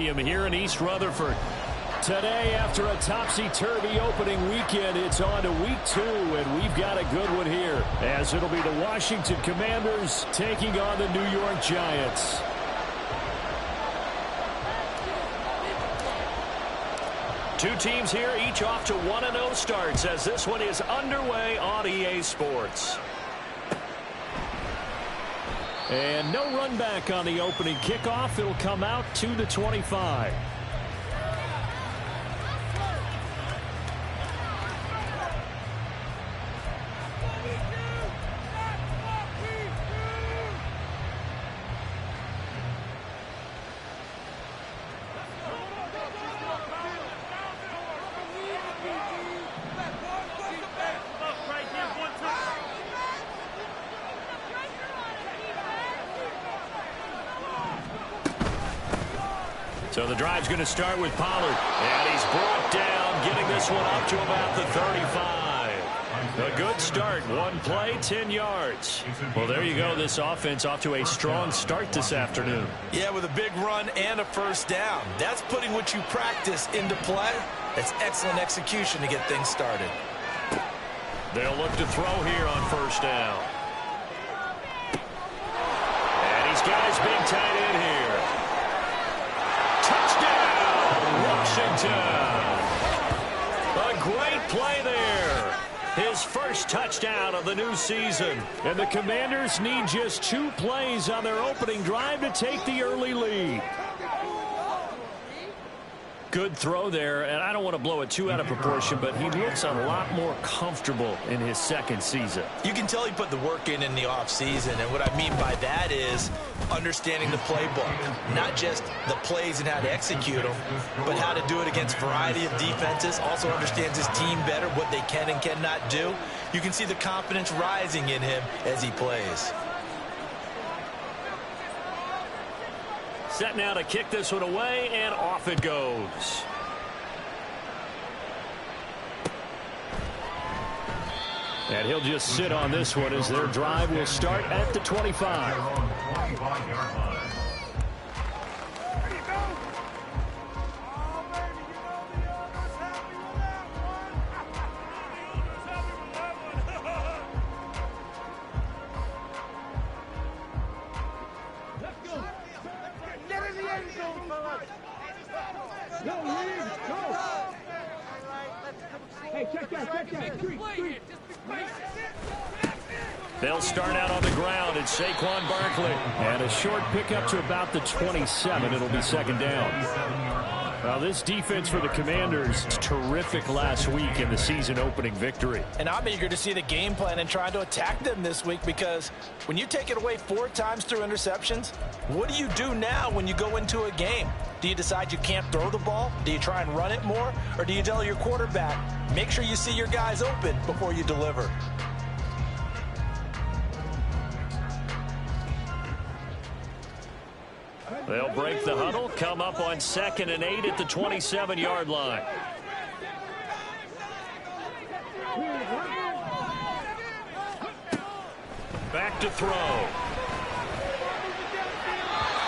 Here in East Rutherford. Today, after a topsy-turvy opening weekend, it's on to week 2, and we've got a good one here, as it'll be the Washington Commanders taking on the New York Giants. Two teams here, each off to 1-0 starts, as this one is underway on EA Sports. And no run back on the opening kickoff. It'll come out to the 25. So the drive's going to start with Pollard. And he's brought down, getting this one up to about the 35. A good start. One play, 10 yards. Well, there you go. This offense off to a strong start this afternoon. Yeah, with a big run and a first down. That's putting what you practice into play. That's excellent execution to get things started. They'll look to throw here on first down. And he's got his big tight end here. Washington. A great play there. His first touchdown of the new season. And the Commanders need just 2 plays on their opening drive to take the early lead. Good throw there, and I don't want to blow it too out of proportion, but he looks a lot more comfortable in his second season. You can tell he put the work in the offseason, and what I mean by that is understanding the playbook. Not just the plays and how to execute them, but how to do it against a variety of defenses. Also understands his team better, what they can and cannot do. You can see the confidence rising in him as he plays. Set now to kick this one away, and off it goes. And he'll just sit on this one as their drive will start at the 25. They'll start out on the ground. It's Saquon Barkley. And a short pickup to about the 27. It'll be second down. Now, this defense for the Commanders is terrific last week in the season-opening victory. And I'm eager to see the game plan and trying to attack them this week, because when you take it away 4 times through interceptions, what do you do now when you go into a game? Do you decide you can't throw the ball? Do you try and run it more? Or do you tell your quarterback, make sure you see your guys open before you deliver? They'll break the huddle, come up on 2nd and 8 at the 27-yard line. Back to throw.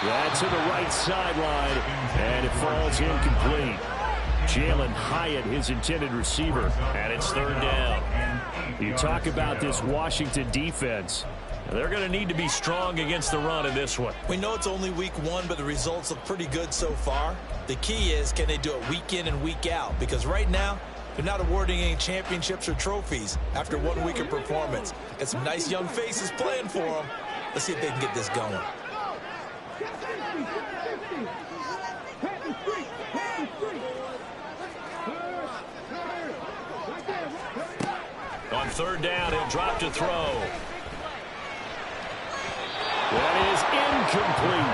That's to the right sideline, and it falls incomplete. Jalen Hyatt, his intended receiver, and it's 3rd down. You talk about this Washington defense. They're going to need to be strong against the run in this one. We know it's only week 1, but the results look pretty good so far. The key is, can they do it week in and week out? Because right now, they're not awarding any championships or trophies after 1 week of performance. Got some nice young faces playing for them. Let's see if they can get this going. On 3rd down, he'll drop to throw. That is incomplete.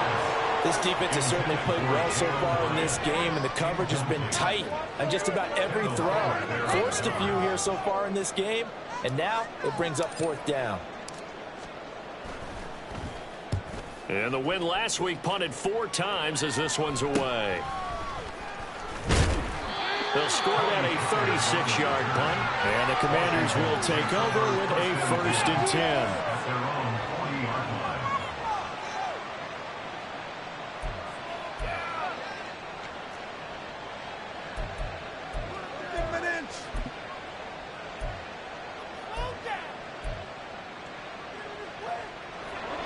This defense has certainly played well so far in this game, and the coverage has been tight on just about every throw. Forced a few here so far in this game, and now it brings up 4th down. And the win last week punted 4 times as this one's away. They'll score at a 36-yard punt, and the Commanders will take over with a 1st and 10.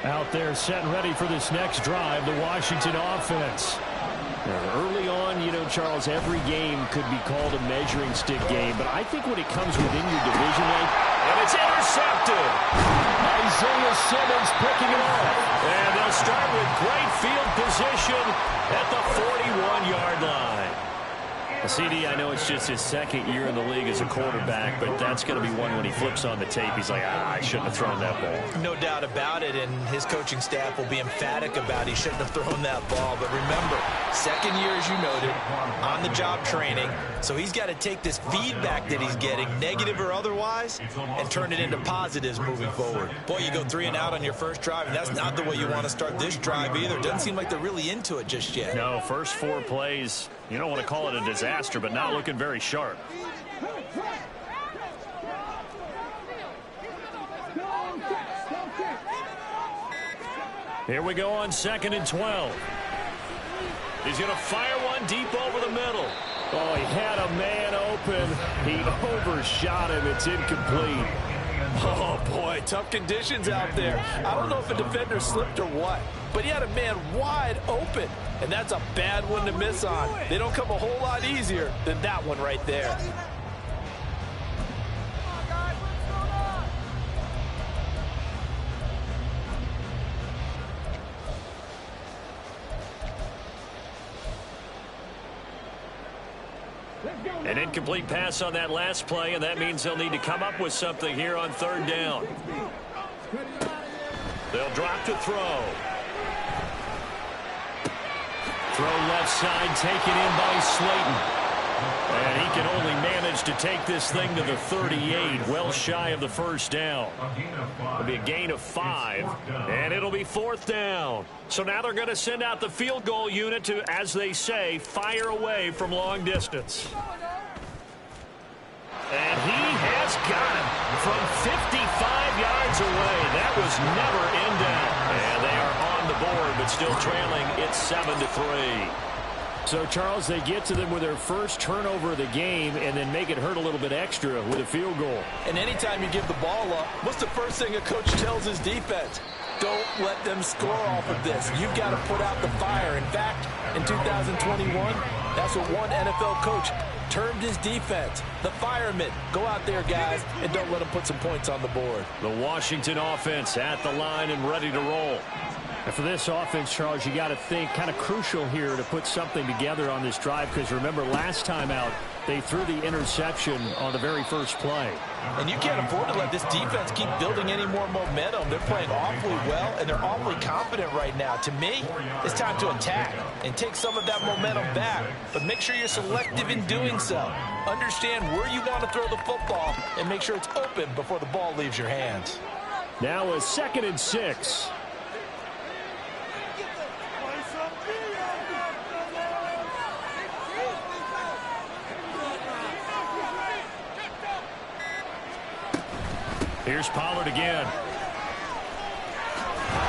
Out there set and ready for this next drive, the Washington offense. Now, early on, you know, Charles, every game could be called a measuring stick game, but I think when it comes within your division, and it's intercepted. Isaiah Simmons picking it off. And they'll start with great field position at the 41-yard line. CD, I know it's just his second year in the league as a quarterback, but that's going to be one when he flips on the tape. He's like, I shouldn't have thrown that ball. No doubt about it, and his coaching staff will be emphatic about he shouldn't have thrown that ball. But remember, second year, as you noted, on-the-job training, so he's got to take this feedback that he's getting, negative or otherwise, and turn it into positives moving forward. Boy, you go 3 and out on your first drive, and that's not the way you want to start this drive either. Doesn't seem like they're really into it just yet. No, first 4 plays, you don't want to call it a disaster, but not looking very sharp. Here we go on 2nd and 12. He's going to fire one deep over the middle. Oh, he had a man open. He overshot him. It's incomplete. Oh, boy, tough conditions out there. I don't know if a defender slipped or what, but he had a man wide open, and that's a bad one to miss on. They don't come a whole lot easier than that one right there. An incomplete pass on that last play, and that means they'll need to come up with something here on 3rd down. They'll drop to throw. Throw left side, taken in by Slayton. And he can only manage to take this thing to the 38, well shy of the first down. It'll be a gain of 5, and it'll be 4th down. So now they're going to send out the field goal unit to, as they say, fire away from long distance. And he has got him from 55 yards away. That was never in doubt. And they are on the board, but still trailing. It's 7-3. So, Charles, they get to them with their first turnover of the game and then make it hurt a little bit extra with a field goal. And anytime you give the ball up, what's the first thing a coach tells his defense? Don't let them score off of this. You've got to put out the fire. In fact, in 2021, that's what one NFL coach termed his defense. The firemen. Go out there, guys, and don't let them put some points on the board. The Washington offense at the line and ready to roll. And for this offense, Charles, you got to think kind of crucial here to put something together on this drive, because remember last time out they threw the interception on the very first play. And you can't afford to let this defense keep building any more momentum. They're playing awfully well, and they're awfully confident right now. To me, it's time to attack and take some of that momentum back, but make sure you're selective in doing so. Understand where you want to throw the football and make sure it's open before the ball leaves your hands. Now a 2nd and 6. Here's Pollard again. Oh,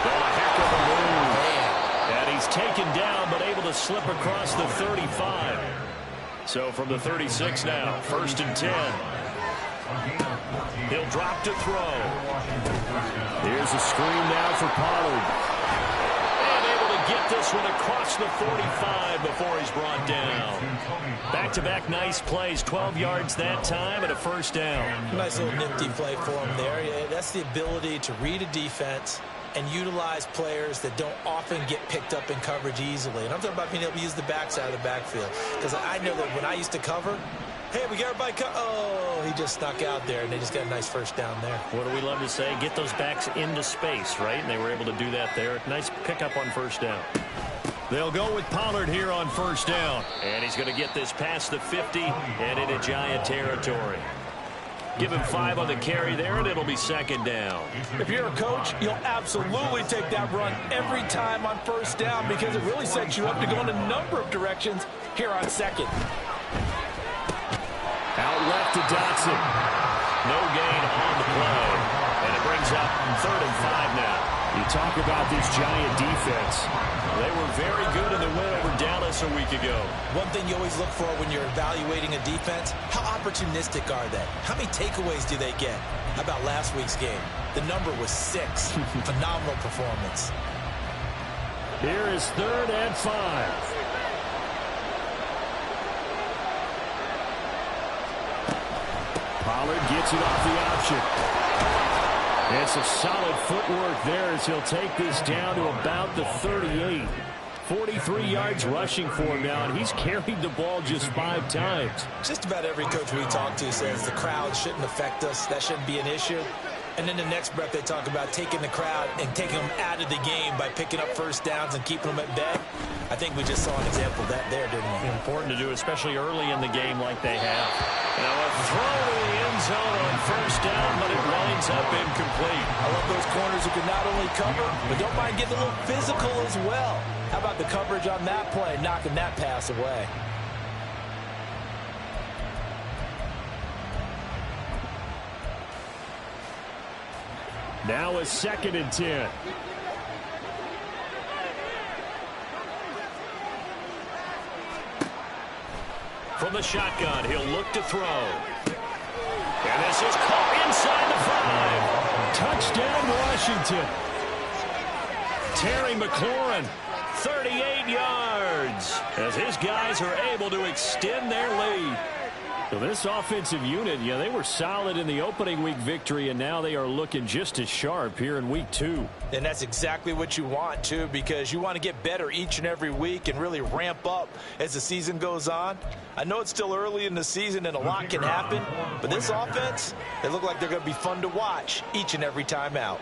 a heck of a move. And he's taken down, but able to slip across the 35. So from the 36 now, 1st and 10. He'll drop to throw. Here's a screen now for Pollard. And able to get this one across the 45 before he's brought down. Back-to-back nice plays, 12 yards that time and a 1st down. Nice little nifty play for him there. Yeah, that's the ability to read a defense and utilize players that don't often get picked up in coverage easily. And I'm talking about being able to use the backside of the backfield. Because I know that when I used to cover, hey, we got everybody oh, he just snuck out there, and they just got a nice 1st down there. What do we love to say? Get those backs into space, right? And they were able to do that there. Nice pickup on 1st down. They'll go with Pollard here on 1st down. And he's going to get this past the 50 and into Giant territory. Give him 5 on the carry there, and it'll be 2nd down. If you're a coach, you'll absolutely take that run every time on 1st down, because it really sets you up to go in a number of directions here on 2nd. Out left to Dotson. No gain on the play. And it brings up 3rd and 5 now. You talk about this Giant defense. They were very good in the win over Dallas a week ago. One thing you always look for when you're evaluating a defense, how opportunistic are they? How many takeaways do they get? How about last week's game? The number was 6. Phenomenal performance. Here is 3rd and 5. Pollard gets it off the option. It's a solid footwork there as he'll take this down to about the 38. 43 yards rushing for him now, and he's carried the ball just 5 times. Just about every coach we talk to says the crowd shouldn't affect us. That shouldn't be an issue. And then the next breath they talk about taking the crowd and taking them out of the game by picking up first downs and keeping them at bay. I think we just saw an example of that there, didn't we? Important to do, especially early in the game like they have. Now a throw to the end zone on first down, but it winds up incomplete. I love those corners who can not only cover, but don't mind getting a little physical as well. How about the coverage on that play, knocking that pass away? Now a 2nd and 10. From the shotgun, he'll look to throw. And this is caught inside the 5. Touchdown, Washington. Terry McLaurin, 38 yards, as his guys are able to extend their lead. So this offensive unit, they were solid in the opening week victory, and now they are looking just as sharp here in week 2. And that's exactly what you want, too, because you want to get better each and every week and really ramp up as the season goes on. I know it's still early in the season and a lot can happen, but this offense, they look like they're going to be fun to watch each and every time out.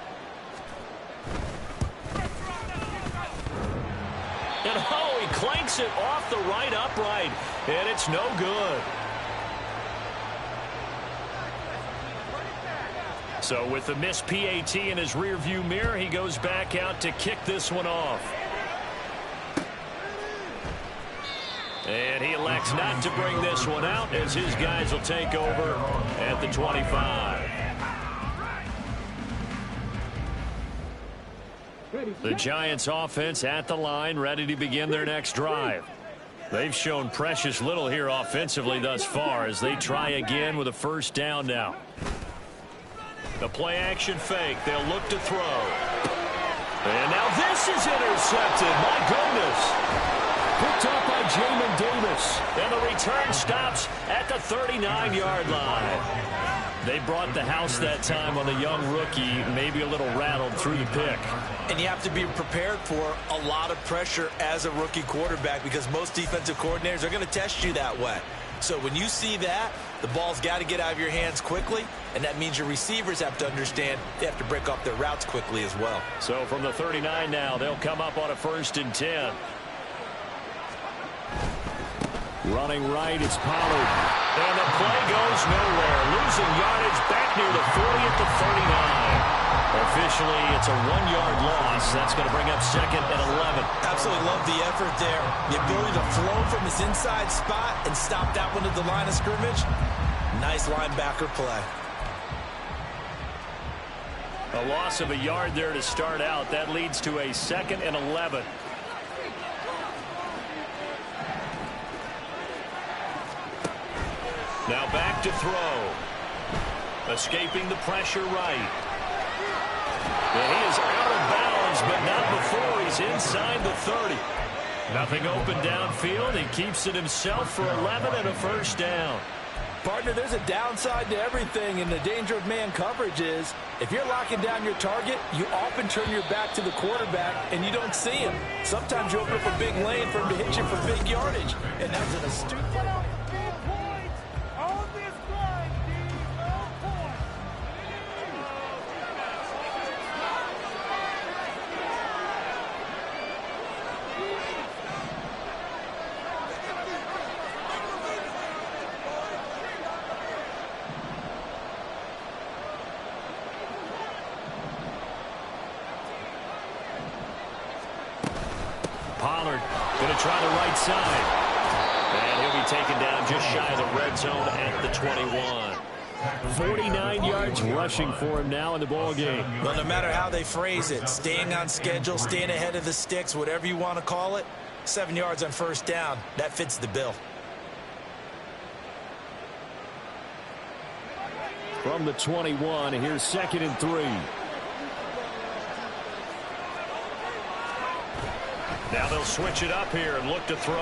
And he clanks it off the right upright, and it's no good. So with the missed PAT in his rearview mirror, he goes back out to kick this one off. And he elects not to bring this one out as his guys will take over at the 25. The Giants offense at the line, ready to begin their next drive. They've shown precious little here offensively thus far as they try again with a first down now. The play action fake. They'll look to throw. And now this is intercepted. My goodness. Picked up by Jamin Davis. And the return stops at the 39-yard line. They brought the house that time on the young rookie, maybe a little rattled through the pick. And you have to be prepared for a lot of pressure as a rookie quarterback because most defensive coordinators are going to test you that way. So when you see that, the ball's got to get out of your hands quickly, and that means your receivers have to understand they have to break off their routes quickly as well. So from the 39 now, they'll come up on a 1st and 10. Running right, it's Pollard. And the play goes nowhere. Losing yardage back near the 40 at the 39. Officially, it's a 1-yard loss. That's going to bring up 2nd and 11. Absolutely love the effort there. The ability to flow from his inside spot and stop that one at the line of scrimmage. Nice linebacker play. A loss of a yard there to start out. That leads to a 2nd and 11. Now back to throw. Escaping the pressure right. And he is out of bounds, but not before he's inside the 30. Nothing open downfield. He keeps it himself for 11 and a first down. Partner, there's a downside to everything, and the danger of man coverage is if you're locking down your target, you often turn your back to the quarterback and you don't see him. Sometimes you open up a big lane for him to hit you for big yardage, and that's an astute. Pollard going to try the right side. And he'll be taken down just shy of the red zone at the 21. 49 yards rushing for him now in the ball game. Well, no matter how they phrase it, staying on schedule, staying ahead of the sticks, whatever you want to call it, 7 yards on first down, that fits the bill. From the 21, here's 2nd and 3. Now they'll switch it up here and look to throw.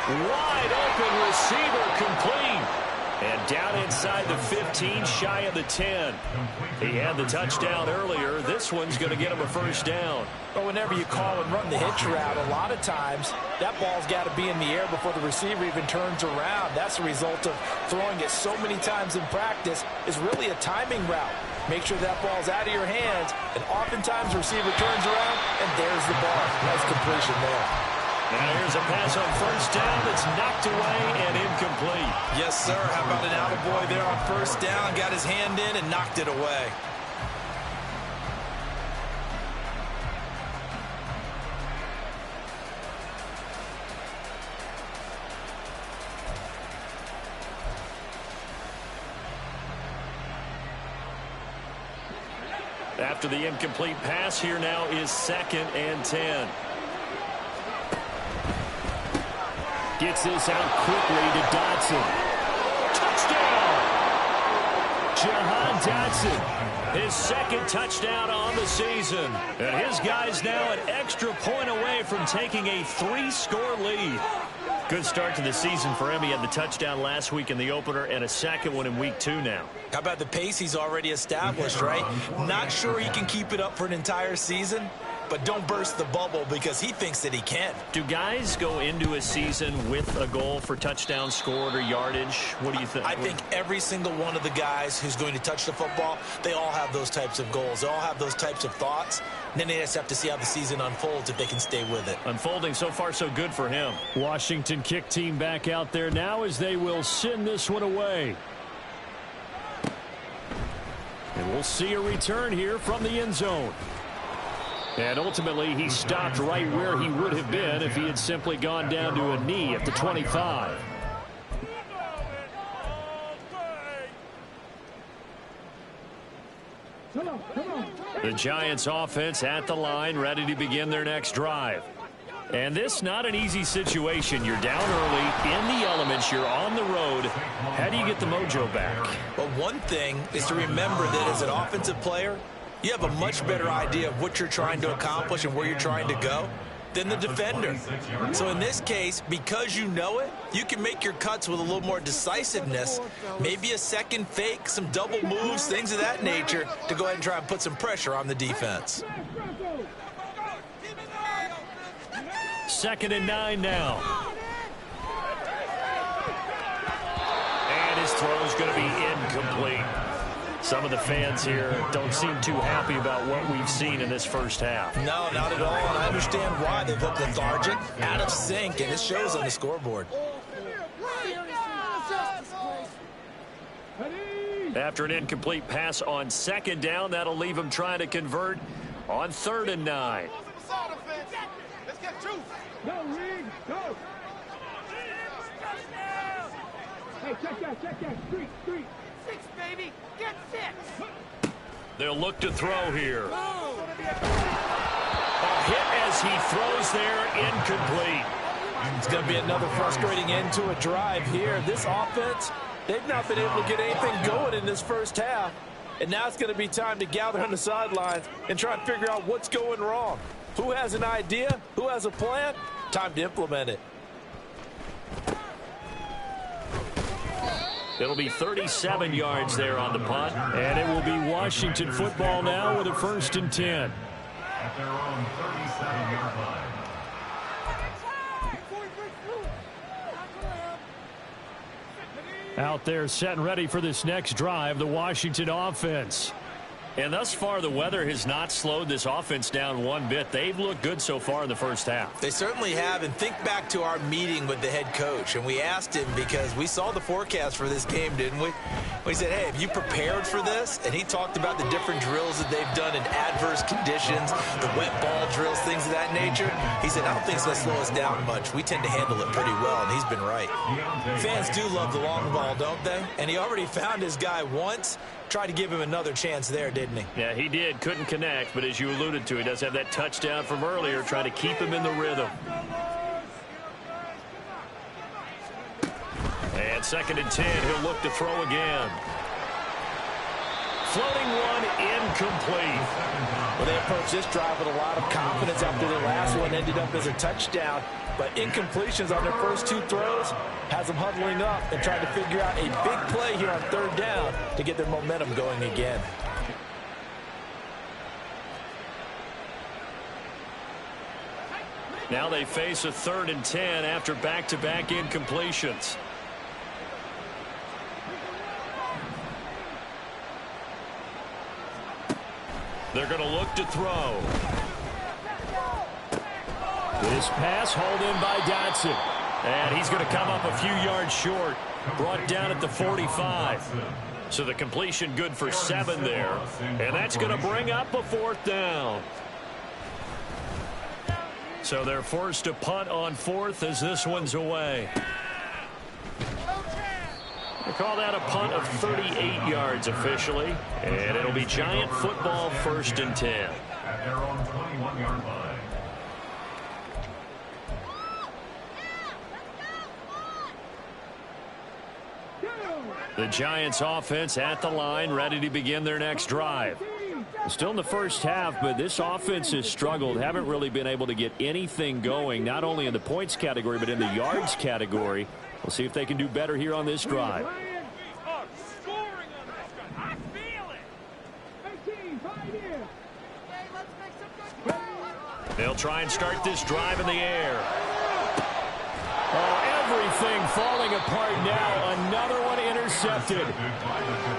Wide open receiver, complete. And down inside the 15, shy of the 10. He had the touchdown earlier. This one's going to get him a first down. But whenever you call and run the hitch route, a lot of times that ball's got to be in the air before the receiver even turns around. That's the result of throwing it so many times in practice. Is really a timing route. Make sure that ball's out of your hands, and oftentimes the receiver turns around, and there's the ball. Nice completion there. Now here's a pass on first down that's knocked away and incomplete. Yes, sir. How about an attaboy there on first down? Got his hand in and knocked it away. After the incomplete pass, here now is 2nd and 10. Gets this out quickly to Dotson. Touchdown! Jahan Dotson, his 2nd touchdown on the season. And his guy's now an extra point away from taking a 3-score lead. Good start to the season for him. He had the touchdown last week in the opener and a 2nd one in week 2 now. How about the pace he's already established, right? Not sure he can keep it up for an entire season, but don't burst the bubble because he thinks that he can. Do guys go into a season with a goal for touchdowns scored or yardage? What do you think? I think every single one of the guys who's going to touch the football, they all have those types of goals. They all have those types of thoughts. And then they just have to see how the season unfolds if they can stay with it. Unfolding so far so good for him. Washington kick team back out there now as they will send this one away. And we'll see a return here from the end zone. And ultimately, he stopped right where he would have been if he had simply gone down to a knee at the 25. The Giants offense at the line, ready to begin their next drive. And this not an easy situation. You're down early, in the elements, you're on the road. How do you get the mojo back? Well, one thing is to remember that as an offensive player, you have a much better idea of what you're trying to accomplish and where you're trying to go than the defender. So in this case, because you know it, you can make your cuts with a little more decisiveness, maybe a second fake, some double moves, things of that nature, to go ahead and try and put some pressure on the defense. 2nd and 9 now. And his throw's going to be incomplete. Some of the fans here don't seem too happy about what we've seen in this first half. No, not at all, and I understand why. They've looked lethargic, out of sync, and it shows on the scoreboard. After an incomplete pass on 2nd down, that'll leave him trying to convert on 3rd and 9. Let's get two. Go, Reed, go. Hey, check that. Street. 6, baby. Get 6. They'll look to throw here. A hit as he throws there, incomplete. It's going to be another frustrating end to a drive here. This offense, they've not been able to get anything going in this first half. And now it's going to be time to gather on the sidelines and try and figure out what's going wrong. Who has an idea? Who has a plan? Time to implement it. It'll be 37 yards there on the punt. And it will be Washington football now with a 1st and 10. At their own 37-yard line. Out there set and ready for this next drive, the Washington offense. And thus far, the weather has not slowed this offense down one bit. They've looked good so far in the first half. They certainly have. And think back to our meeting with the head coach. And we asked him, because we saw the forecast for this game, didn't we? We said, hey, have you prepared for this? And he talked about the different drills that they've done in adverse conditions, the wet ball drills, things of that nature. He said, I don't think it's going to slow us down much. We tend to handle it pretty well, and he's been right. Fans do love the long ball, don't they? And he already found his guy once. Tried to give him another chance there, didn't he? Yeah, he did. Couldn't connect, but as you alluded to, he does have that touchdown from earlier, trying to keep him in the rhythm. And 2nd and 10, he'll look to throw again. Floating one, incomplete. Well, they approached this drive with a lot of confidence after their last one ended up as a touchdown. But incompletions on their first 2 throws has them huddling up and trying to figure out a big play here on 3rd down to get their momentum going again. Now they face a 3rd and 10 after back-to-back incompletions. They're going to look to throw. This pass hauled in by Dotson. And he's going to come up a few yards short. Brought down at the 45. So the completion good for 7 there. And that's going to bring up a 4th down. So they're forced to punt on 4th as this one's away. They call that a punt of 38 yards officially. And it'll be Giant football 1st and 10. At their own 21-yard line. The Giants offense at the line, ready to begin their next drive. Still in the first half, but this offense has struggled. Haven't really been able to get anything going, not only in the points category, but in the yards category. We'll see if they can do better here on this drive. They'll try and start this drive in the air. Oh, everything falling apart now. Another one intercepted.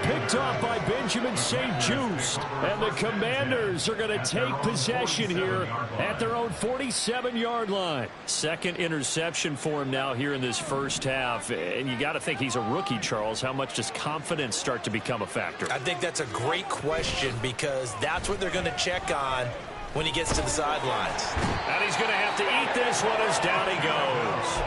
Picked off by Benjamin St-Juste. And the Commanders are going to take possession here at their own 47-yard line. 2nd interception for him now here in this first half. And you got to think he's a rookie, Charles. How much does confidence start to become a factor? I think that's a great question, because that's what they're going to check on when he gets to the sidelines. And he's going to have to eat this one as down he goes.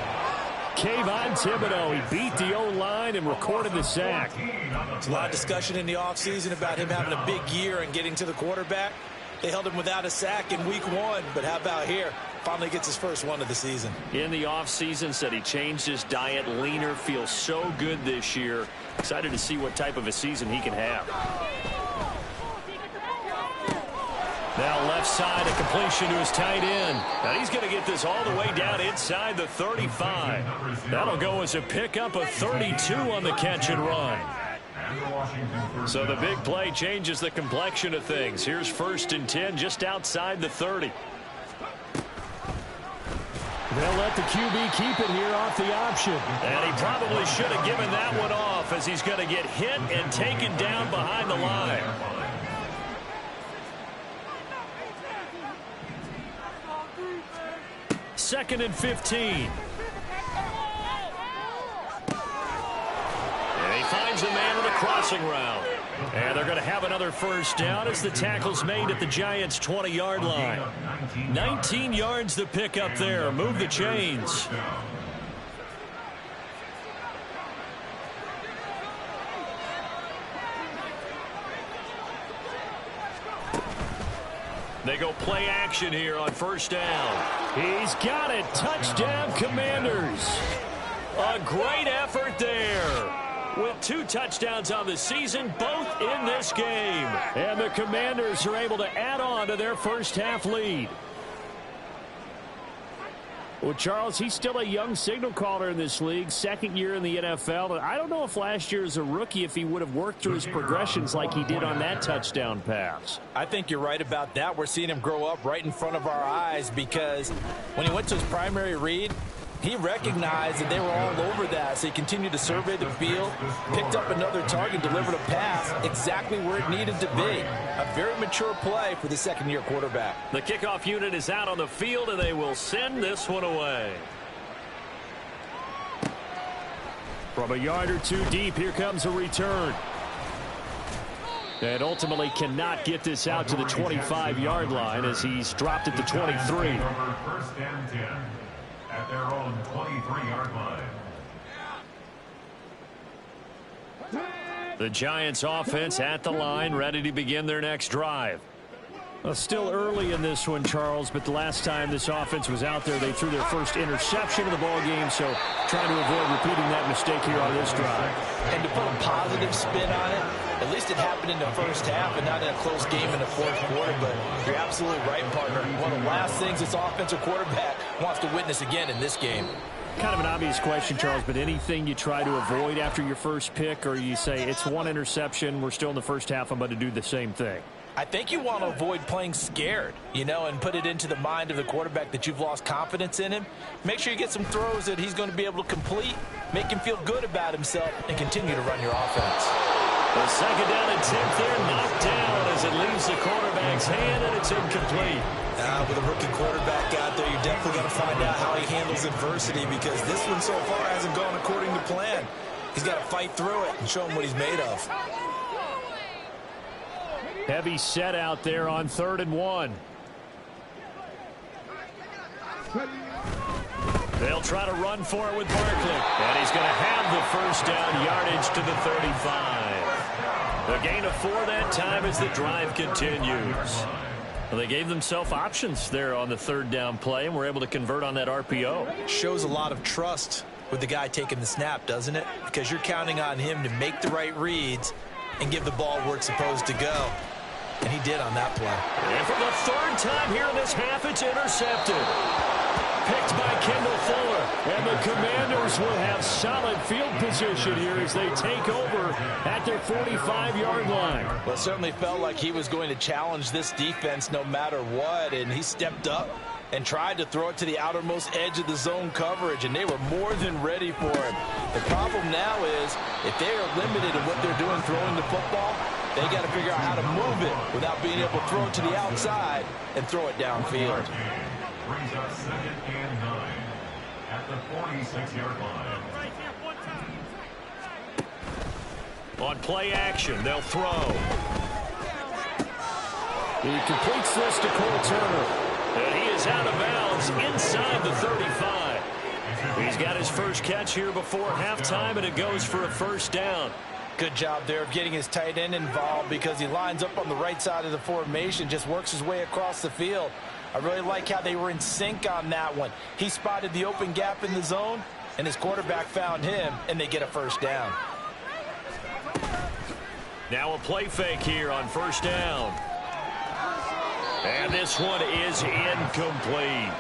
Kayvon Thibodeaux, he beat the O-line and recorded the sack. There's a lot of discussion in the offseason about him having a big year and getting to the quarterback. They held him without a sack in week 1, but how about here? Finally gets his first one of the season. In the offseason, said he changed his diet, leaner, feels so good this year. Excited to see what type of a season he can have. Now left side, a completion to his tight end. Now he's going to get this all the way down inside the 35. That'll go as a pickup of 32 on the catch and run. So the big play changes the complexion of things. Here's 1st and 10 just outside the 30. They'll let the QB keep it here off the option. And he probably should have given that one off, as he's going to get hit and taken down behind the line. 2nd and 15. And he finds a man on the crossing route. And they're going to have another first down as the tackle's made at the Giants' 20-yard line. 19 yards to pick up there. Move the chains. They go play action here on 1st down. He's got it. Touchdown, Commanders. A great effort there. With 2 touchdowns on the season, both in this game. And the Commanders are able to add on to their first half lead. Well, Charles, he's still a young signal caller in this league, 2nd year in the NFL. And I don't know if last year as a rookie, if he would have worked through his progressions like he did on that touchdown pass. I think you're right about that. We're seeing him grow up right in front of our eyes, because when he went to his primary read, He recognized that they were all over that, so he continued to survey the field, picked up another target, delivered a pass exactly where it needed to be. A very mature play for the second-year quarterback. The kickoff unit is out on the field, and they will send this one away. From a yard or two deep, here comes a return. And ultimately cannot get this out to the 25-yard line as he's dropped at the 23. First and 10 at their own 23-yard line. The Giants offense at the line, ready to begin their next drive. Well, still early in this one, Charles, but the last time this offense was out there, they threw their first interception of the ball game, so trying to avoid repeating that mistake here on this drive. And to put a positive spin on it, at least it happened in the first half and not in a close game in the fourth quarter, but you're absolutely right, partner. One of the last things this offensive quarterback wants to witness again in this game. Kind of an obvious question, Charles, but anything you try to avoid after your first pick, or you say it's one interception, we're still in the first half, I'm about to do the same thing? I think you want to avoid playing scared, and put it into the mind of the quarterback that you've lost confidence in him. Make sure you get some throws that he's going to be able to complete, make him feel good about himself, and continue to run your offense. The second down attempt there knocked down as it leaves the quarterback's hand, and it's incomplete. With a rookie quarterback out there, you're definitely going to find out how he handles adversity, because this one so far hasn't gone according to plan. He's got to fight through it and show him what he's made of. Heavy set out there on 3rd and 1. They'll try to run for it with Barkley. And he's going to have the first down, yardage to the 35. The gain of 4 that time as the drive continues. Well, they gave themselves options there on the 3rd down play and were able to convert on that RPO. Shows a lot of trust with the guy taking the snap, doesn't it? Because you're counting on him to make the right reads and give the ball where it's supposed to go. And he did on that play. And for the 3rd time here in this half, it's intercepted. Picked by Kendall Fuller. And the Commanders will have solid field position here as they take over at their 45-yard line. Well, it certainly felt like he was going to challenge this defense no matter what, and he stepped up and tried to throw it to the outermost edge of the zone coverage, and they were more than ready for him. The problem now is if they are limited in what they're doing throwing the football, they got to figure out how to move it without being able to throw it to the outside and throw it downfield. Brings us 2nd and 9 at the 46-yard line. On play action, they'll throw. He completes this to Cole Turner. And he is out of bounds inside the 35. He's got his first catch here before halftime, and it goes for a first down. Good job there of getting his tight end involved because he lines up on the right side of the formation, just works his way across the field. I really like how they were in sync on that one. He spotted the open gap in the zone, and his quarterback found him, and they get a first down. Now a play fake here on first down. And this one is incomplete.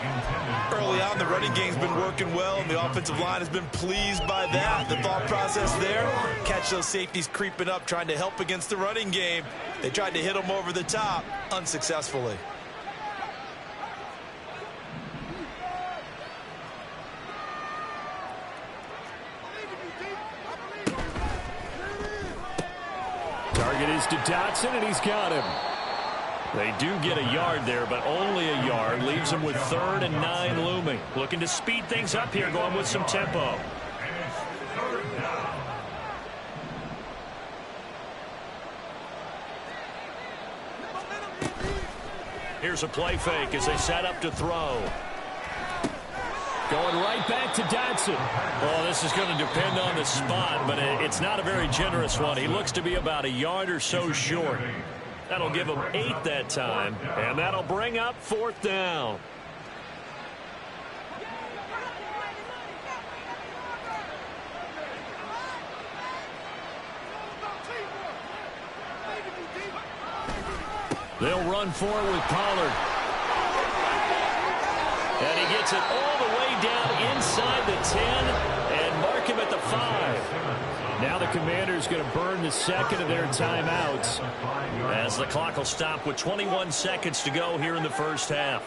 Early on, the running game's been working well, and the offensive line has been pleased by that. The thought process there, catch those safeties creeping up, trying to help against the running game. They tried to hit them over the top, unsuccessfully. Target is to Dotson, and he's got him. They do get a yard there, but only a yard. Leaves them with 3rd and 9 looming. Looking to speed things up here, going with some tempo. Here's a play fake as they set up to throw. Going right back to Dotson. Oh, this is going to depend on the spot, but it's not a very generous one. He looks to be about a yard or so short. That'll give him 8 that time, and that'll bring up 4th down. They'll run for it with Pollard. And he gets it all the way down inside the 10 and mark him at the 5. Now the Commanders going to burn the second of their timeouts as the clock will stop with 21 seconds to go here in the first half.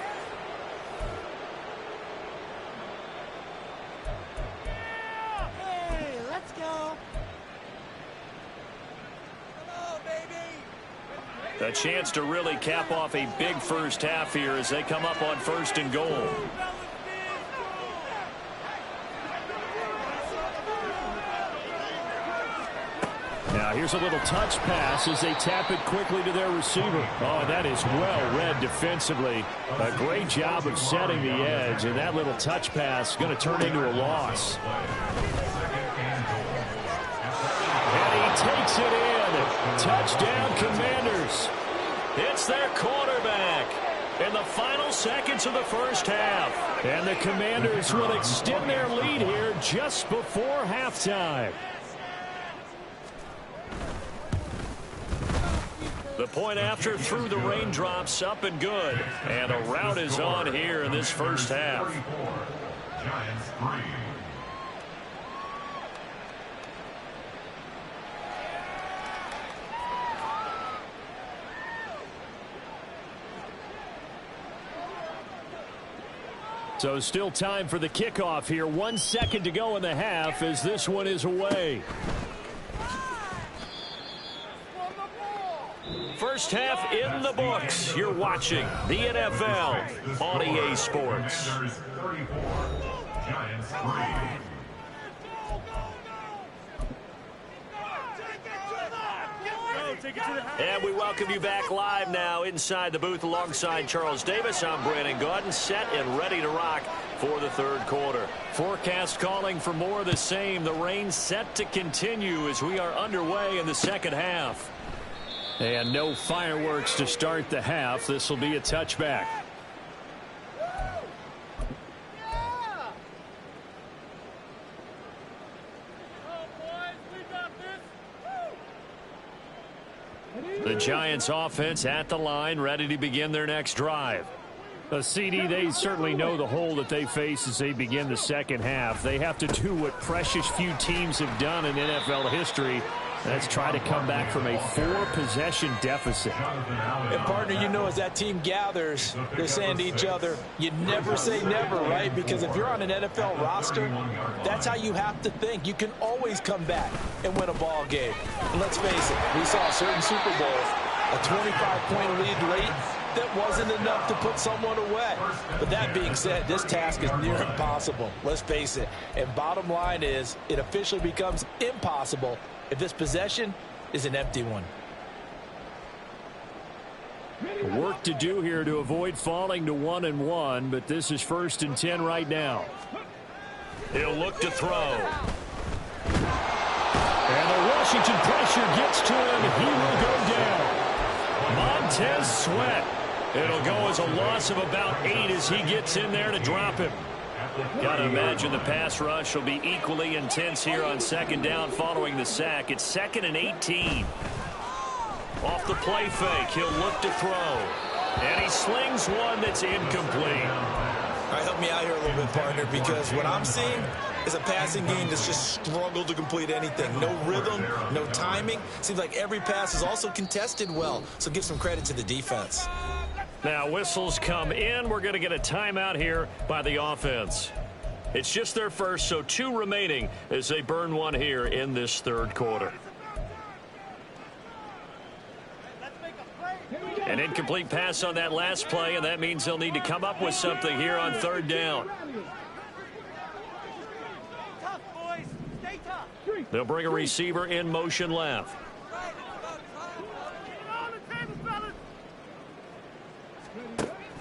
A chance to really cap off a big first half here as they come up on 1st and goal. Now here's a little touch pass as they tap it quickly to their receiver. Oh, that is well read defensively. A great job of setting the edge, and that little touch pass is going to turn into a loss. And he takes it in. Touchdown, Commanders. It's their quarterback in the final seconds of the first half. And the Commanders will extend their lead here just before halftime. The point after through the raindrops, up and good. And a rout is on here in this first half. Giants 3. So still time for the kickoff here. 1 second to go in the half as this one is away. First half in the books. You're watching the NFL on EA Sports. Commanders 34, Giants 3. And we welcome you back live now inside the booth alongside Charles Davis. I'm Brandon Gaudin, set and ready to rock for the third quarter. Forecast calling for more of the same. The rain set to continue as we are underway in the second half. And no fireworks to start the half. This will be a touchback. The Giants offense at the line, ready to begin their next drive. A CD, they certainly know the hole that they face as they begin the second half. They have to do what precious few teams have done in NFL history. That's try to come back from a 4-possession deficit. And, partner, you know, as that team gathers, they're saying to each other, you never say never, right? Because if you're on an NFL roster, that's how you have to think. You can always come back and win a ball game. And let's face it, we saw certain Super Bowls, a 25-point lead late, that wasn't enough to put someone away. But that being said, this task is near impossible. Let's face it. And bottom line is, it officially becomes impossible if this possession is an empty one. Work to do here to avoid falling to 1-1, but this is 1st and 10 right now. He'll look to throw. And the Washington pressure gets to him. He will go down. Montez Sweat. It'll go as a loss of about 8 as he gets in there to drop him. Got to imagine the pass rush will be equally intense here on second down following the sack. It's 2nd and 18. Off the play fake, he'll look to throw. And he slings one that's incomplete. All right, help me out here a little bit, partner, because what I'm seeing is a passing game that's just struggled to complete anything. No rhythm, no timing. Seems like every pass is also contested well, so give some credit to the defense. Now whistles come in. We're going to get a timeout here by the offense. It's just their first, so 2 remaining as they burn one here in this third quarter. An incomplete pass on that last play, and that means they'll need to come up with something here on 3rd down. They'll bring a receiver in motion left.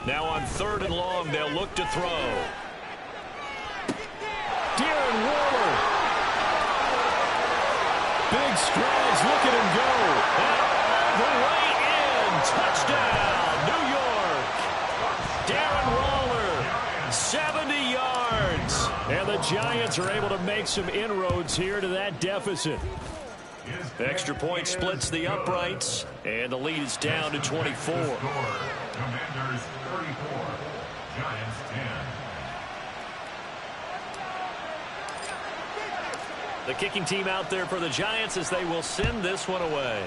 Now on 3rd and long, they'll look to throw. Darren Waller. Big strides. Look at him go. And all the way in. Touchdown, New York. Darren Waller, 70 yards. And the Giants are able to make some inroads here to that deficit. Extra point splits the uprights, and the lead is down to 24. Commanders 34, Giants 10. The kicking team out there for the Giants as they will send this one away.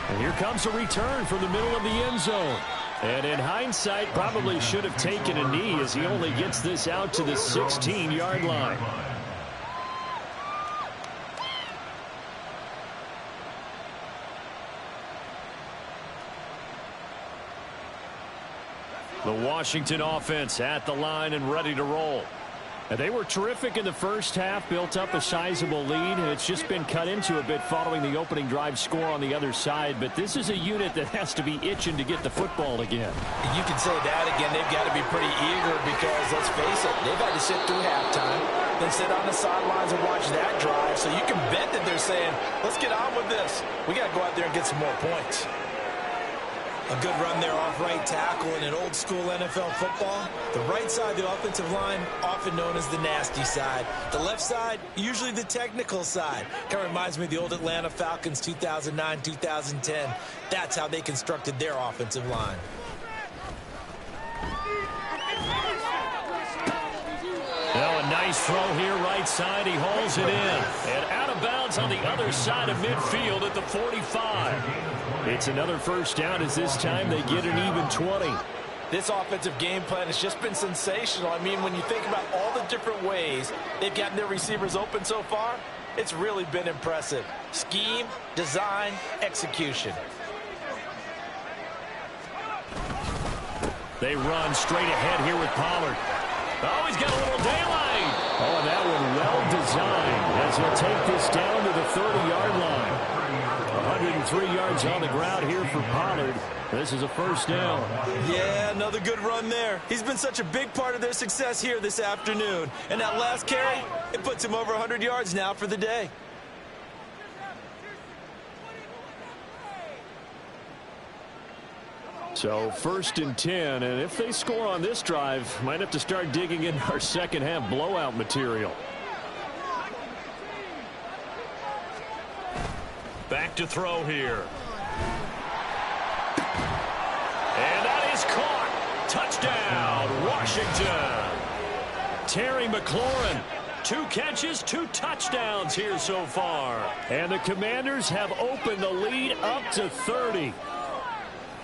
And here comes a return from the middle of the end zone. And in hindsight, probably should have taken a knee as he only gets this out to the 16-yard line. The Washington offense at the line and ready to roll. And they were terrific in the first half, built up a sizable lead, and it's just been cut into a bit following the opening drive score on the other side. But this is a unit that has to be itching to get the football again. You can say that again. They've got to be pretty eager because, let's face it, they've had to sit through halftime, then sit on the sidelines and watch that drive. So you can bet that they're saying, let's get on with this. We got to go out there and get some more points. A good run there off right tackle in an old school NFL football. The right side of the offensive line, often known as the nasty side. The left side, usually the technical side. Kind of reminds me of the old Atlanta Falcons 2009-2010. That's how they constructed their offensive line. Now a nice throw here right side. He hauls it in. And out of bounds on the other side of midfield at the 45. It's another first down as this time they get an even 20. This offensive game plan has just been sensational. I mean, when you think about all the different ways they've gotten their receivers open so far, it's really been impressive. Scheme, design, execution. They run straight ahead here with Pollard. Oh, he's got a little daylight. Oh, and that one well designed as he'll take this down to the 30-yard line. 103 yards on the ground here for Pollard. This is a first down. Yeah, another good run there. He's been such a big part of their success here this afternoon. And that last carry, it puts him over 100 yards now for the day. So first and 10, and if they score on this drive, might have to start digging in our second half blowout material. Back to throw here. And that is caught. Touchdown, Washington. Terry McLaurin, 2 catches, 2 touchdowns here so far. And the Commanders have opened the lead up to 30.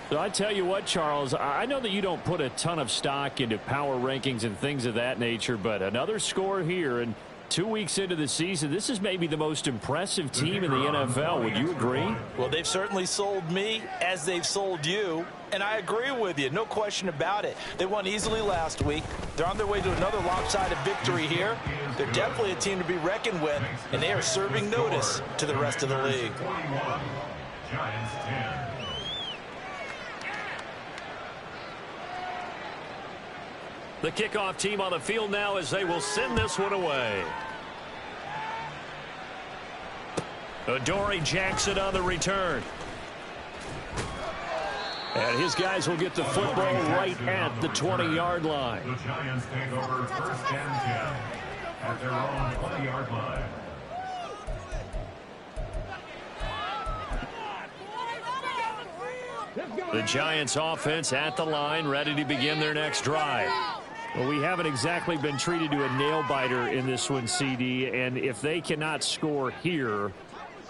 So I tell you what, Charles, I know that you don't put a ton of stock into power rankings and things of that nature, but another score here, and 2 weeks into the season, this is maybe the most impressive team in the NFL. Would you agree? Well, they've certainly sold me as they've sold you, and I agree with you. No question about it. They won easily last week. They're on their way to another lopsided victory here. They're definitely a team to be reckoned with, and they are serving notice to the rest of the league. Giants 10. The kickoff team on the field now as they will send this one away. Adoree Jackson on the return. And his guys will get the football right at the 20-yard line. The Giants take over first and 10 at their own 20-yard line. The Giants offense at the line, ready to begin their next drive. Well, we haven't exactly been treated to a nail-biter in this one, CD, and if they cannot score here,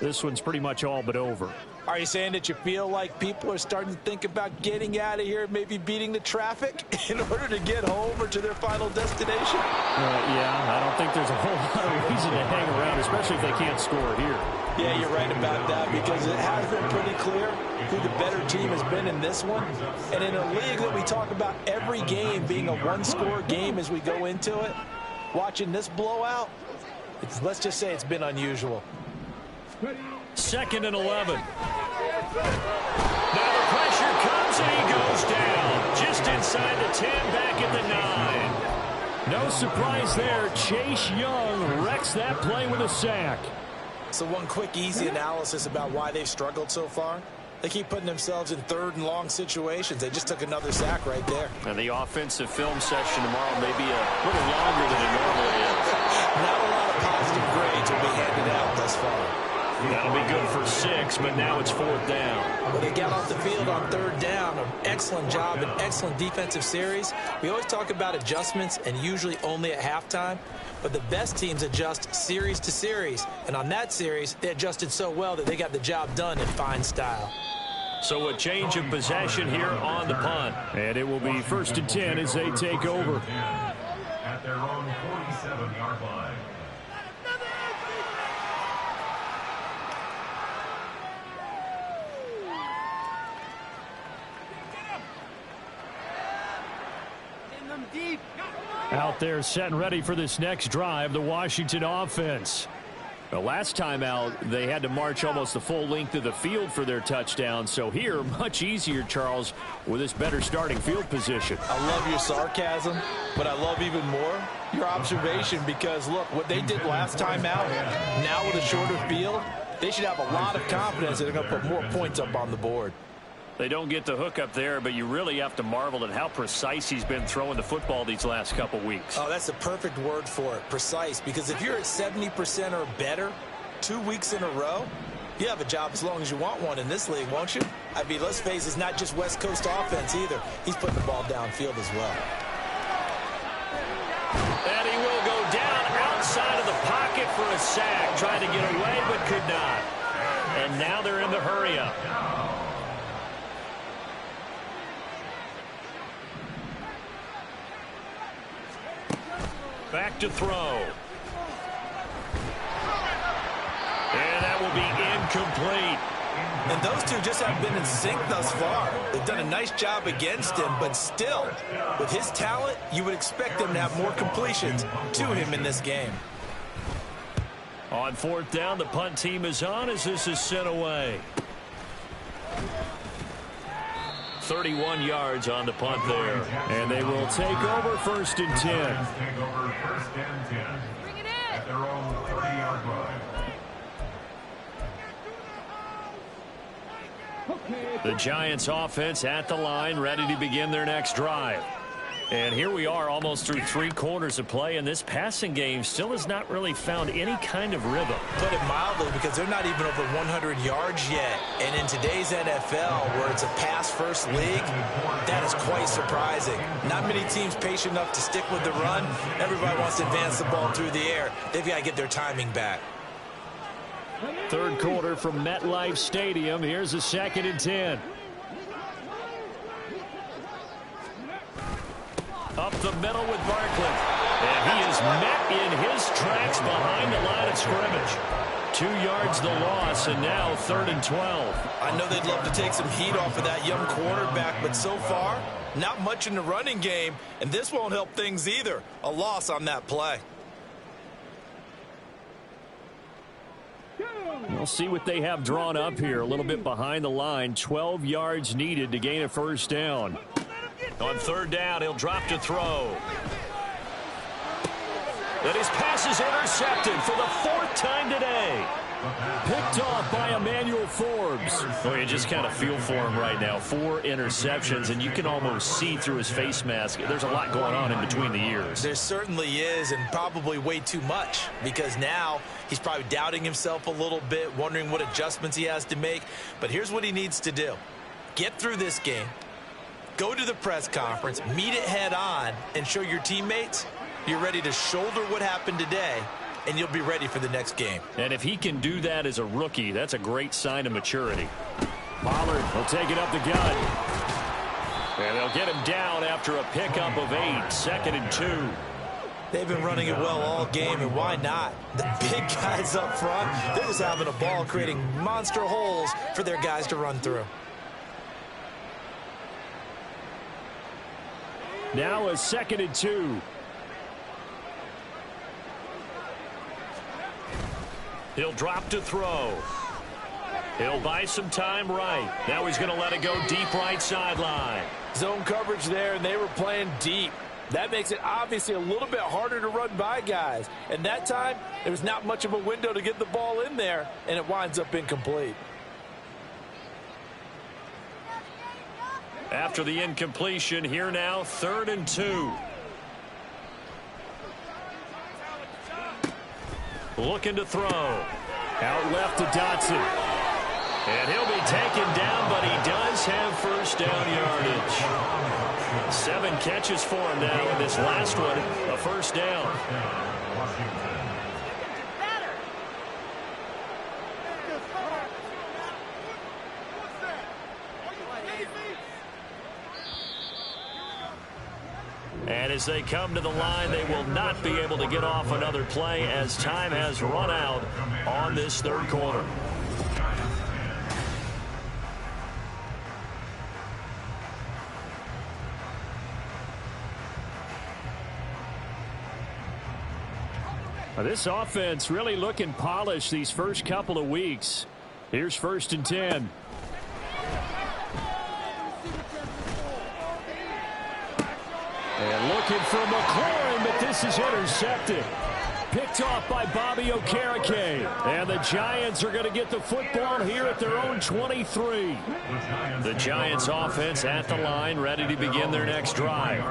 this one's pretty much all but over. Are you saying that you feel like people are starting to think about getting out of here, maybe beating the traffic in order to get home or to their final destination? Yeah, I don't think there's a whole lot of reason to hang around, especially if they can't score here. Yeah, you're right about that, because it has been pretty clear who the better team has been in this one. And in a league that we talk about every game being a one-score game as we go into it, watching this blowout, let's just say it's been unusual. 2nd and 11. Now the pressure comes and he goes down. Just inside the 10, back at the 9. No surprise there. Chase Young wrecks that play with a sack. So one quick, easy analysis about why they've struggled so far. They keep putting themselves in 3rd and long situations. They just took another sack right there. And the offensive film session tomorrow may be a little longer than it normally is. Not a lot of positive grades will be handed out thus far. That'll be good for 6, but now it's 4th down. Well, they got off the field on 3rd down. An excellent job, an excellent defensive series. We always talk about adjustments and usually only at halftime. But the best teams adjust series to series. And on that series, they adjusted so well that they got the job done in fine style. So a change of possession here on the punt. And it will be 1st and 10 as they take over. At their own 47-yard line. deep. Out there set and ready for this next drive, the Washington offense. The last time out, they had to march almost the full length of the field for their touchdown. So here, much easier, Charles, with this better starting field position. I love your sarcasm, but I love even more your observation because, look, what they did last time out, now with a shorter field, they should have a lot of confidence that they're going to put more points up on the board. They don't get the hook up there, but you really have to marvel at how precise he's been throwing the football these last couple weeks. Oh, that's the perfect word for it, precise, because if you're at 70% or better 2 weeks in a row, you have a job as long as you want one in this league, won't you? I mean, let's face it, it's not just West Coast offense either. He's putting the ball downfield as well. And he will go down outside of the pocket for a sack, trying to get away but could not. And now they're in the hurry-up. Back to throw. And that will be incomplete. And those two just haven't been in sync thus far. They've done a nice job against him, but still, with his talent, you would expect them to have more completions to him in this game. On fourth down, the punt team is on as this is sent away. 31 yards on the punt there. And they will take over 1st and 10. Take over 1st and 10. Bring it in. At their own 30-yard line. The Giants offense at the line, ready to begin their next drive. And here we are almost through 3 quarters of play, and this passing game still has not really found any kind of rhythm. Put it mildly, because they're not even over 100 yards yet. And in today's NFL, where it's a pass-first league, that is quite surprising. Not many teams patient enough to stick with the run. Everybody wants to advance the ball through the air. They've got to get their timing back. Third quarter from MetLife Stadium. Here's a 2nd and 10. Up the middle with Barkley. And he is met in his tracks behind the line of scrimmage. 2 yards the loss, and now 3rd and 12. I know they'd love to take some heat off of that young quarterback, but so far, not much in the running game, and this won't help things either. A loss on that play. We'll see what they have drawn up here. A little bit behind the line. 12 yards needed to gain a 1st down. On 3rd down, he'll drop to throw. And his pass is intercepted for the 4th time today. Picked off by Emmanuel Forbes. Well, you just kind of feel for him right now. 4 interceptions, and you can almost see through his face mask. There's a lot going on in between the ears. There certainly is, and probably way too much, because now he's probably doubting himself a little bit, wondering what adjustments he has to make. But here's what he needs to do. Get through this game. Go to the press conference, meet it head on, and show your teammates you're ready to shoulder what happened today, and you'll be ready for the next game. And if he can do that as a rookie, that's a great sign of maturity. Pollard will take it up the gut. And they'll get him down after a pickup of 8, 2nd and 2. They've been running it well all game, and why not? The big guys up front, they're just having a ball creating monster holes for their guys to run through. Now a 2nd and 2. He'll drop to throw. He'll buy some time right. Now he's going to let it go deep right sideline. Zone coverage there, and they were playing deep. That makes it obviously a little bit harder to run by guys. And that time, there was not much of a window to get the ball in there, and it winds up incomplete. After the incompletion, here now, 3rd and 2. Looking to throw. Out left to Dotson. And he'll be taken down, but he does have 1st down yardage. 7 catches for him now, and this last one, a 1st down. And as they come to the line, they will not be able to get off another play as time has run out on this 3rd quarter. This offense really looking polished these first couple of weeks. Here's 1st and 10. And looking for McLaurin, but this is intercepted. Picked off by Bobby Okereke. And the Giants are going to get the football here at their own 23. The Giants offense at the line, ready to begin their next drive.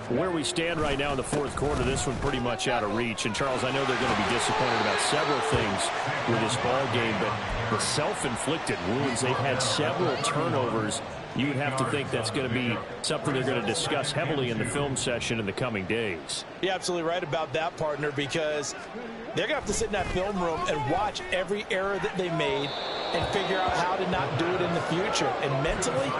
Where we stand right now in the 4th quarter, this one pretty much out of reach. And, Charles, I know they're going to be disappointed about several things with this ball game, but the self-inflicted wounds, they've had several turnovers. You would have to think that's going to be something they're going to discuss heavily in the film session in the coming days. You're absolutely right about that, partner, because they're going to have to sit in that film room and watch every error that they made and figure out how to not do it in the future. And mentally,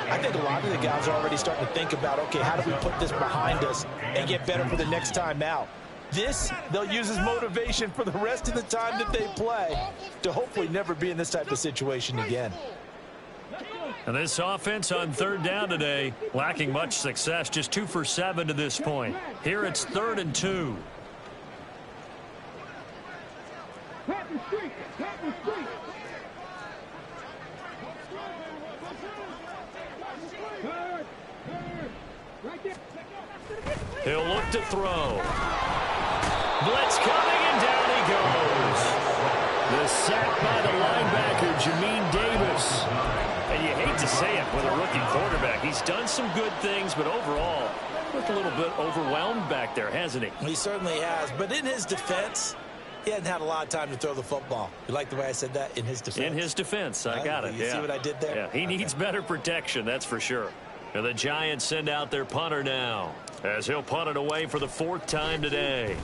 I think a lot of the guys are already starting to think about, okay, how do we put this behind us and get better for the next time out? This, they'll use as motivation for the rest of the time that they play to hopefully never be in this type of situation again. And this offense on 3rd down today, lacking much success, just 2 for 7 to this point. Here it's 3rd and 2. He'll look to throw. Blitz coming, and down he goes. The sack by the linebacker, Jamin Davis. And you hate to say it with a rookie quarterback. He's done some good things, but overall, looked a little bit overwhelmed back there, hasn't he? He certainly has. But in his defense, he hasn't had a lot of time to throw the football. You like the way I said that? In his defense? In his defense. I got it. You see what I did there? Yeah, he needs better protection, that's for sure. And the Giants send out their punter now, as he'll punt it away for the 4th time today.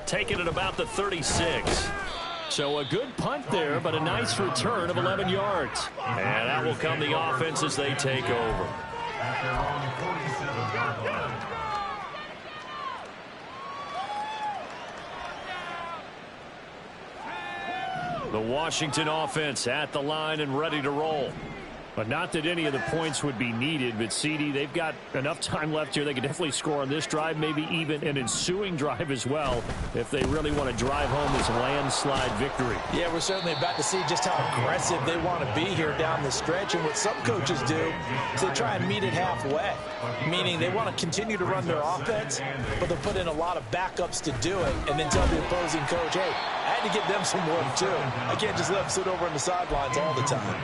Taking it about the 36. So a good punt there, but a nice return of 11 yards. And that will come the offense as they take over. The Washington offense at the line and ready to roll. But not that any of the points would be needed, but CD, they've got enough time left here. They could definitely score on this drive, maybe even an ensuing drive as well, if they really want to drive home this landslide victory. Yeah, we're certainly about to see just how aggressive they want to be here down the stretch. And what some coaches do is they try and meet it halfway, meaning they want to continue to run their offense, but they'll put in a lot of backups to do it, and then tell the opposing coach, hey, I had to give them some work too. I can't just let them sit over on the sidelines all the time.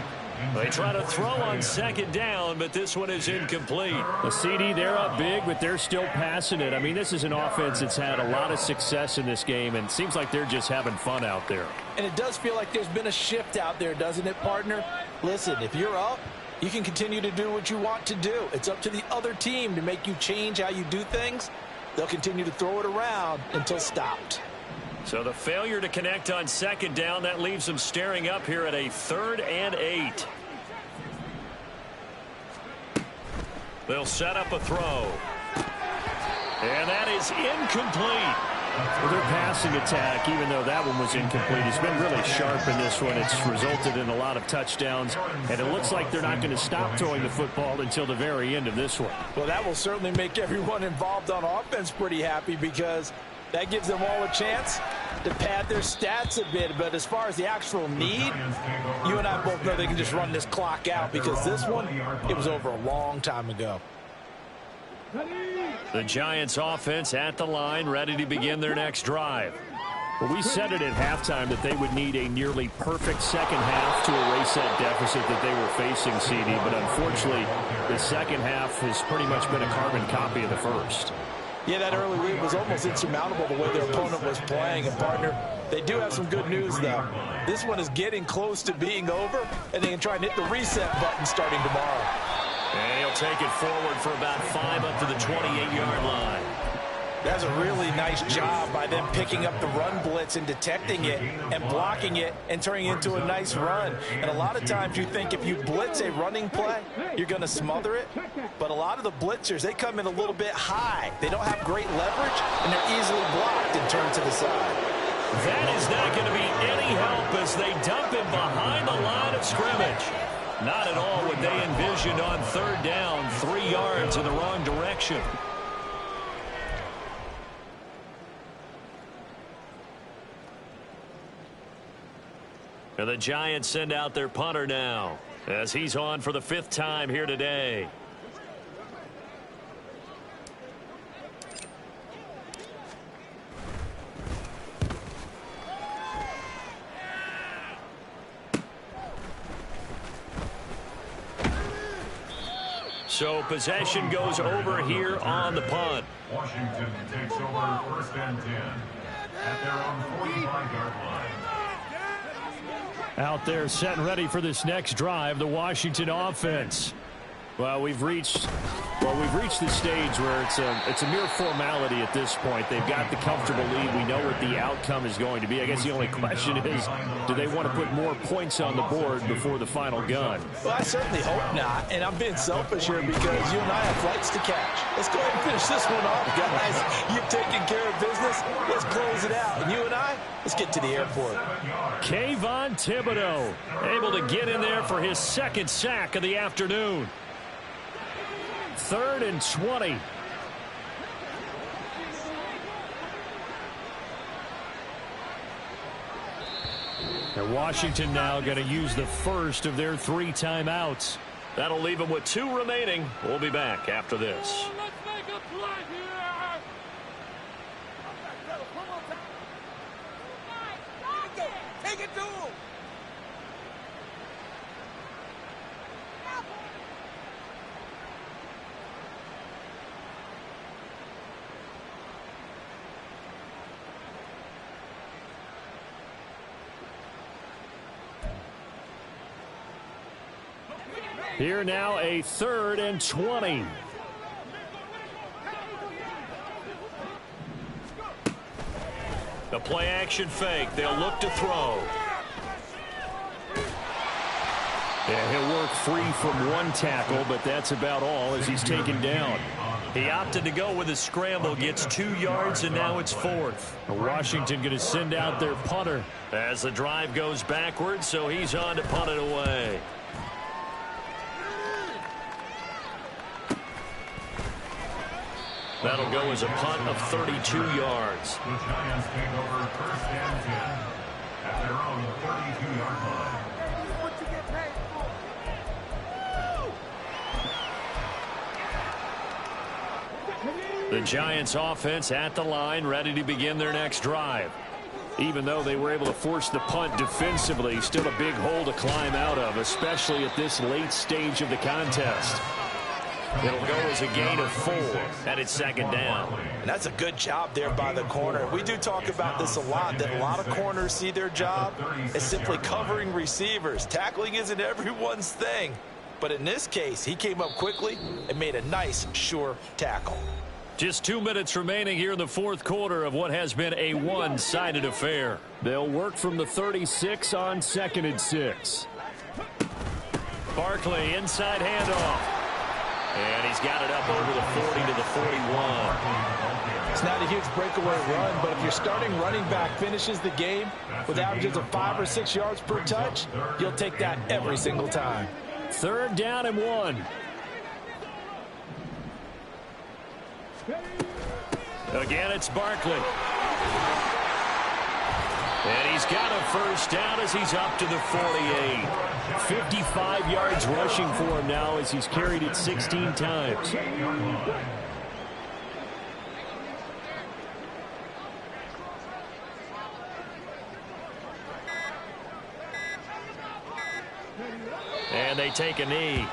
They try to throw on 2nd down, but this one is incomplete. The CD, they're up big, but they're still passing it. I mean, this is an offense that's had a lot of success in this game, and it seems like they're just having fun out there. And it does feel like there's been a shift out there, doesn't it, partner? Listen, if you're up, you can continue to do what you want to do. It's up to the other team to make you change how you do things. They'll continue to throw it around until stopped. So the failure to connect on 2nd down, that leaves them staring up here at a 3rd and 8. They'll set up a throw. And that is incomplete. Well, their passing attack, even though that one was incomplete, has been really sharp in this one. It's resulted in a lot of touchdowns, and it looks like they're not going to stop throwing the football until the very end of this one. Well, that will certainly make everyone involved on offense pretty happy, because that gives them all a chance to pad their stats a bit. But as far as the actual need, you and I both know they can just run this clock out, because this one, it was over a long time ago. The Giants offense at the line, ready to begin their next drive. Well, we said it at halftime that they would need a nearly perfect second half to erase that deficit that they were facing, CD. But unfortunately, the second half has pretty much been a carbon copy of the first. Yeah, that early lead was almost insurmountable the way their opponent was playing. And, partner, they do have some good news, though. This one is getting close to being over, and they can try and hit the reset button starting tomorrow. And he'll take it forward for about 5 up to the 28-yard line. That's a really nice job by them picking up the run blitz and detecting it and blocking it and turning it into a nice run. And a lot of times you think if you blitz a running play, you're going to smother it. But a lot of the blitzers, they come in a little bit high. They don't have great leverage, and they're easily blocked and turned to the side. That is not going to be any help as they dump him behind the line of scrimmage. Not at all what they envisioned on third down. 3 yards in the wrong direction. And the Giants send out their punter now, as he's on for the 5th time here today. So possession goes over here on the punt. Washington takes over 1st and 10 at their own 45-yard line. Out there set and ready for this next drive, the Washington offense. Well, we've reached the stage where it's a mere formality at this point. They've got the comfortable lead. We know what the outcome is going to be. I guess the only question is, do they want to put more points on the board before the final gun? Well, I certainly hope not, and I'm being selfish here because you and I have flights to catch. Let's go ahead and finish this one off, guys. You've taken care of business. Let's close it out. And you and I, let's get to the airport. Kayvon Thibodeaux able to get in there for his 2nd sack of the afternoon. 3rd and 20. And Washington now going to use the first of their 3 timeouts. That'll leave them with 2 remaining. We'll be back after this. Let's make a play here. Take it to him. Here now a 3rd and 20. The play action fake. They'll look to throw. Yeah, he'll work free from 1 tackle, but that's about all as he's taken down. He opted to go with a scramble, gets 2 yards, and now it's 4th. Washington going to send out their punter as the drive goes backwards, so he's on to punt it away. That'll go as a punt of 32 yards. The Giants take over 1st and 10 at their own 32-yard line. What you get paid for? The Giants offense at the line, ready to begin their next drive. Even though they were able to force the punt defensively, still a big hole to climb out of, especially at this late stage of the contest. It'll go as a gain of 4 at its 2nd down. And that's a good job there by the corner. We do talk about this a lot, that a lot of corners see their job as simply covering receivers. Tackling isn't everyone's thing. But in this case, he came up quickly and made a nice, sure tackle. Just 2 minutes remaining here in the 4th quarter of what has been a one-sided affair. They'll work from the 36 on 2nd and 6. Barkley inside handoff. And he's got it up over the 40 to the 41. It's not a huge breakaway run, but if your starting running back finishes the game with averages of 5 or 6 yards per touch, you'll take that every single time. 3rd down and 1. Again, it's Barkley. And he's got a 1st down as he's up to the 48. 55 yards rushing for him now as he's carried it 16 times. And they take a knee.